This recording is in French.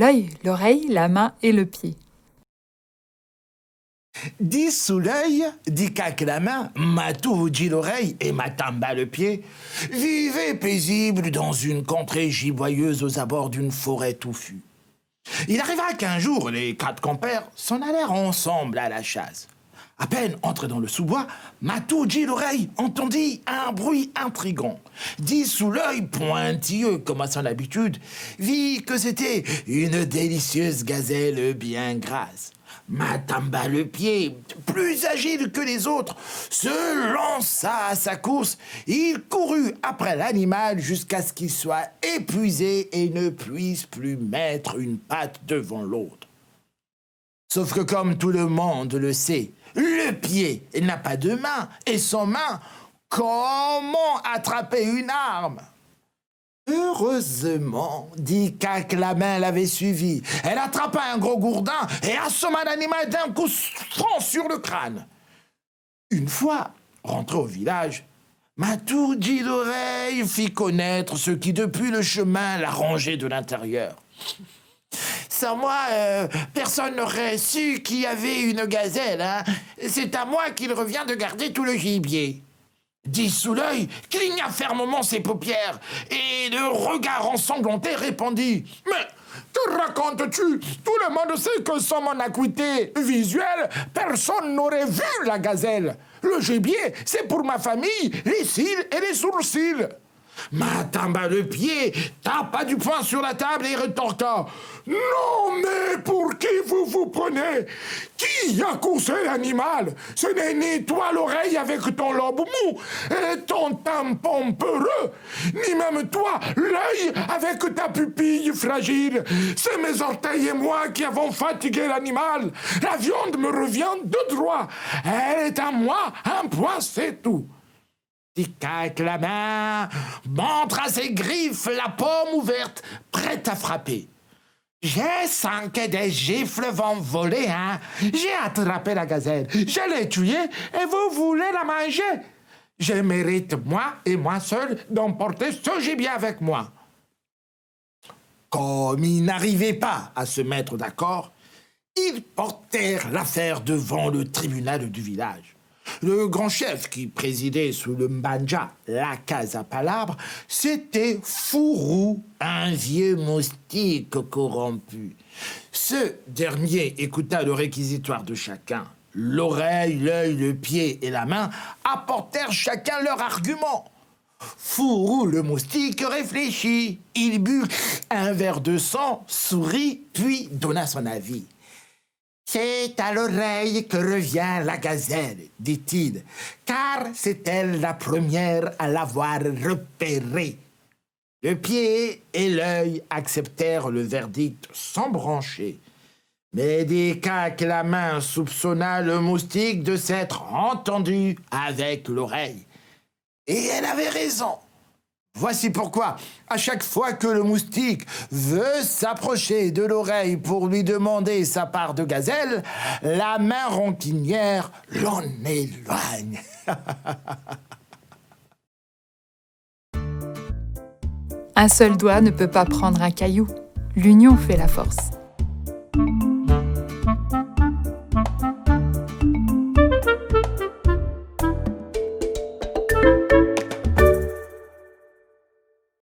l'œil, l'oreille, la main et le pied. Dit sous l'œil, dit Cac la main, Matou dit l'oreille et Matamba le pied, vivaient paisibles dans une contrée giboyeuse aux abords d'une forêt touffue. Il arriva qu'un jour, les 4 compères s'en allèrent ensemble à la chasse. À peine entré dans le sous-bois, Matou dit l'oreille entendit un bruit intrigant. Dit sous l'œil, pointilleux comme à son habitude, vit que c'était une délicieuse gazelle bien grasse. Matamba le pied, plus agile que les autres, se lança à sa course. Il courut après l'animal jusqu'à ce qu'il soit épuisé et ne puisse plus mettre une patte devant l'autre. Sauf que comme tout le monde le sait, le pied n'a pas de main et sans main, comment attraper une arme ? Heureusement, dit Cac la main l'avait suivi. Elle attrapa un gros gourdin et assomma l'animal d'un coup franc sur le crâne. Une fois rentré au village, Matou dit l'oreille fit connaître ce qui depuis le chemin la rongeait de l'intérieur. Sans moi, personne n'aurait su qu'il y avait une gazelle. Hein. C'est à moi qu'il revient de garder tout le gibier. Dit sous l'œil, cligna fermement ses paupières et de regard ensanglanté répondit « Mais que racontes-tu ? Tout le monde sait que sans mon acuité visuelle, personne n'aurait vu la gazelle. Le gibier, c'est pour ma famille, les cils et les sourcils. » Matamba le pied tapa du poing sur la table et retorqua « Non, mais pour qui vous vous prenez ? Qui a coursé l'animal ? Ce n'est ni toi l'oreille avec ton lobe mou et ton tampon peureux, ni même toi l'œil avec ta pupille fragile. C'est mes orteils et moi qui avons fatigué l'animal. La viande me revient de droit. Elle est à moi, un point c'est tout. » Dit Cac la main, montre à ses griffes la paume ouverte, prête à frapper. J'ai sens que des gifles vont voler, hein. J'ai attrapé la gazelle, je l'ai tuée et vous voulez la manger. Je mérite, moi et moi seul, d'emporter ce gibier avec moi. Comme ils n'arrivaient pas à se mettre d'accord, ils portèrent l'affaire devant le tribunal du village. Le grand chef qui présidait sous le Mbanja, la Casa Palabre, c'était Fourou, un vieux moustique corrompu. Ce dernier écouta le réquisitoire de chacun. L'oreille, l'œil, le pied et la main apportèrent chacun leur argument. Fourou le moustique réfléchit. Il but un verre de sang, sourit, puis donna son avis. C'est à l'oreille que revient la gazelle, dit-il, car c'est elle la première à l'avoir repérée. Le pied et l'œil acceptèrent le verdict sans broncher. Mais dès Cac la main soupçonna le moustique de s'être entendu avec l'oreille. Et elle avait raison. Voici pourquoi, à chaque fois que le moustique veut s'approcher de l'oreille pour lui demander sa part de gazelle, la main rancunière l'en éloigne. Un seul doigt ne peut pas prendre un caillou. L'union fait la force.